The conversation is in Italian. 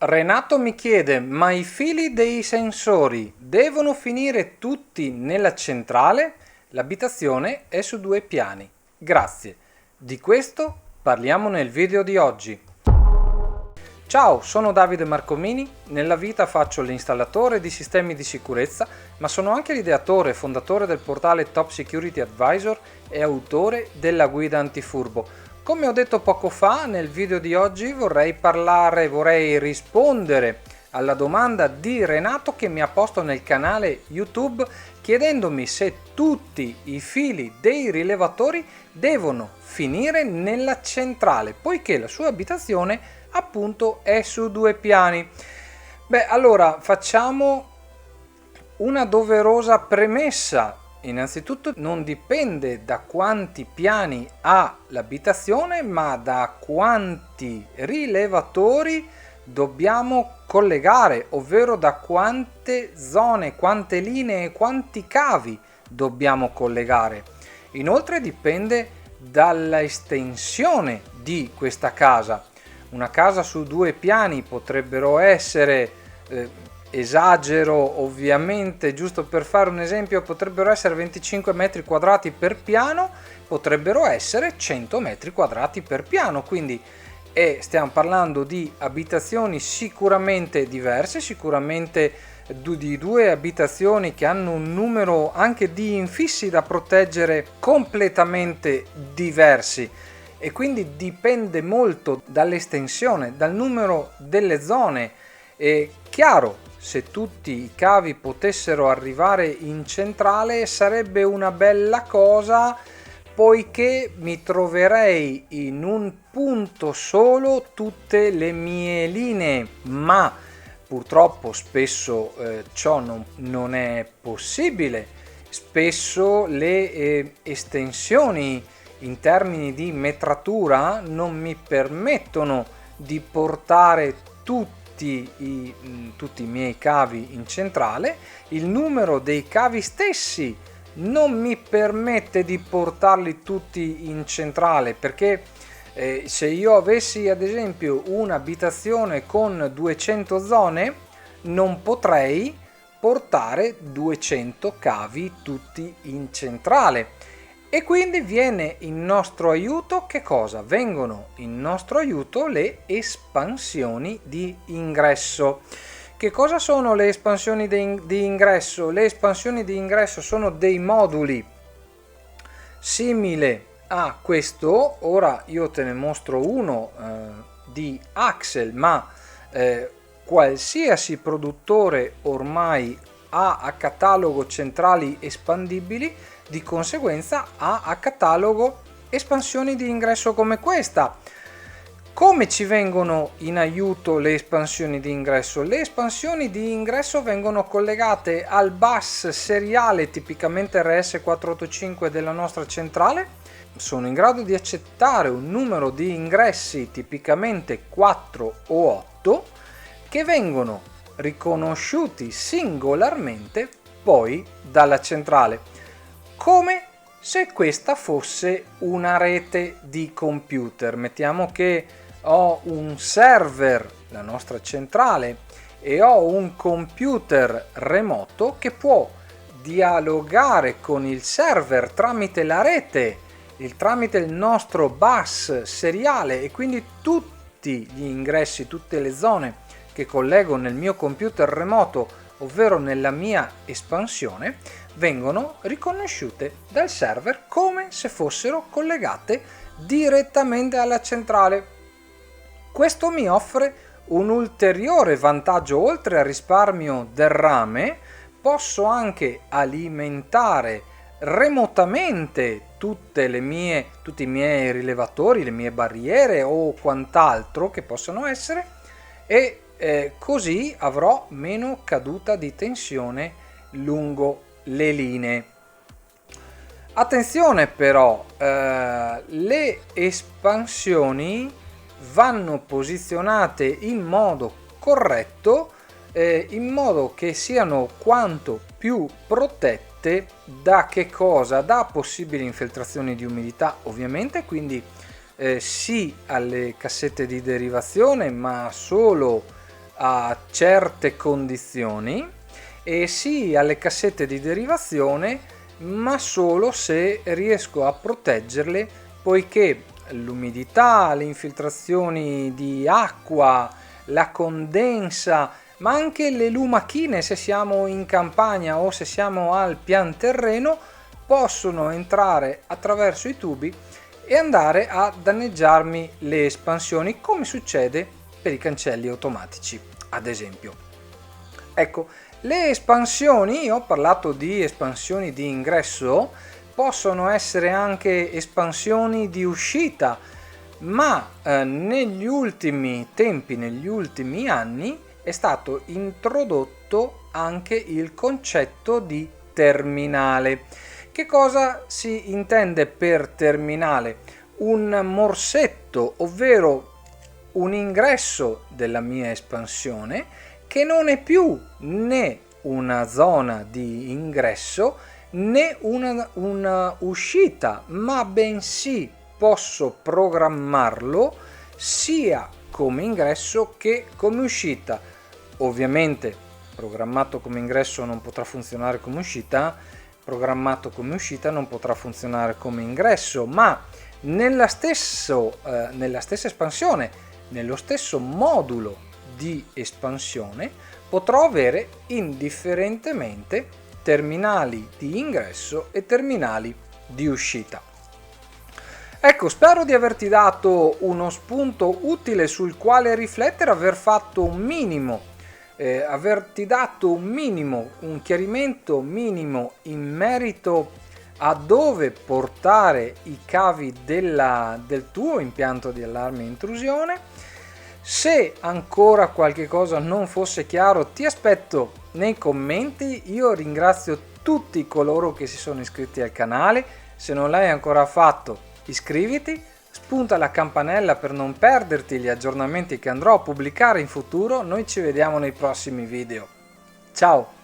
Renato mi chiede, ma i fili dei sensori devono finire tutti nella centrale? L'abitazione è su 2 piani. Grazie. Di questo parliamo nel video di oggi. Ciao, sono Davide Marcomini. Nella vita faccio l'installatore di sistemi di sicurezza, ma sono anche l'ideatore e fondatore del portale Top Security Advisor e autore della guida antifurbo. Come ho detto poco fa, nel video di oggi vorrei rispondere alla domanda di Renato che mi ha posto nel canale YouTube chiedendomi se tutti i fili dei rilevatori devono finire nella centrale, poiché la sua abitazione appunto è su 2 piani. Allora facciamo una doverosa premessa. Innanzitutto non dipende da quanti piani ha l'abitazione, ma da quanti rilevatori dobbiamo collegare, ovvero da quante zone, quante linee, quanti cavi dobbiamo collegare. Inoltre dipende dalla estensione di questa casa. Una casa su 2 piani potrebbero essere esagero ovviamente, giusto per fare un esempio, potrebbero essere 25 metri quadrati per piano, potrebbero essere 100 metri quadrati per piano, quindi stiamo parlando di abitazioni sicuramente diverse, sicuramente di 2 abitazioni che hanno un numero anche di infissi da proteggere completamente diversi, e quindi dipende molto dall'estensione, dal numero delle zone. È chiaro, se tutti i cavi potessero arrivare in centrale sarebbe una bella cosa, poiché mi troverei in un punto solo tutte le mie linee, ma purtroppo spesso ciò non è possibile. Spesso le estensioni in termini di metratura non mi permettono di portare tutti i miei cavi in centrale. Il numero dei cavi stessi non mi permette di portarli tutti in centrale, perché se io avessi ad esempio un'abitazione con 200 zone non potrei portare 200 cavi tutti in centrale. E quindi viene in nostro aiuto che cosa? Vengono in nostro aiuto le espansioni di ingresso. Che cosa sono le espansioni di ingresso? Le espansioni di ingresso sono dei moduli simile a questo. Ora io te ne mostro uno di Axel, ma qualsiasi produttore ormai ha a catalogo centrali espandibili, di conseguenza ha a catalogo espansioni di ingresso come questa. Come ci vengono in aiuto le espansioni di ingresso? Le espansioni di ingresso vengono collegate al bus seriale, tipicamente RS485 della nostra centrale. Sono in grado di accettare un numero di ingressi tipicamente 4 o 8 che vengono riconosciuti singolarmente poi dalla centrale, come se questa fosse una rete di computer. Mettiamo che ho un server, la nostra centrale, e ho un computer remoto che può dialogare con il server tramite la rete, tramite il nostro bus seriale, e quindi tutti gli ingressi, tutte le zone che collego nel mio computer remoto, ovvero nella mia espansione, vengono riconosciute dal server come se fossero collegate direttamente alla centrale. Questo mi offre un ulteriore vantaggio. Oltre al risparmio del rame, posso anche alimentare remotamente tutti i miei rilevatori, le mie barriere o quant'altro che possano essere, e così avrò meno caduta di tensione lungo le linee. Attenzione però, le espansioni vanno posizionate in modo corretto, in modo che siano quanto più protette da che cosa? Da possibili infiltrazioni di umidità, ovviamente, quindi sì alle cassette di derivazione, ma solo a certe condizioni e sì alle cassette di derivazione, ma solo se riesco a proteggerle, poiché l'umidità, le infiltrazioni di acqua, la condensa, ma anche le lumachine se siamo in campagna o se siamo al pian terreno possono entrare attraverso i tubi e andare a danneggiarmi le espansioni, come succede per i cancelli automatici, ad esempio. Ecco, le espansioni, ho parlato di espansioni di ingresso, possono essere anche espansioni di uscita, ma negli ultimi tempi, negli ultimi anni, è stato introdotto anche il concetto di terminale. Che cosa si intende per terminale? Un morsetto, ovvero un ingresso della mia espansione che non è più né una zona di ingresso né una uscita, ma bensì posso programmarlo sia come ingresso che come uscita. Ovviamente programmato come ingresso non potrà funzionare come uscita, programmato come uscita non potrà funzionare come ingresso, ma nella stessa espansione, nello stesso modulo di espansione, potrò avere indifferentemente terminali di ingresso e terminali di uscita. Ecco, spero di averti dato uno spunto utile sul quale riflettere, averti dato un chiarimento minimo in merito a dove portare i cavi del tuo impianto di allarme intrusione. Se ancora qualche cosa non fosse chiaro, ti aspetto nei commenti. Io ringrazio tutti coloro che si sono iscritti al canale. Se non l'hai ancora fatto, iscriviti, spunta la campanella per non perderti gli aggiornamenti che andrò a pubblicare in futuro. Noi ci vediamo nei prossimi video. Ciao!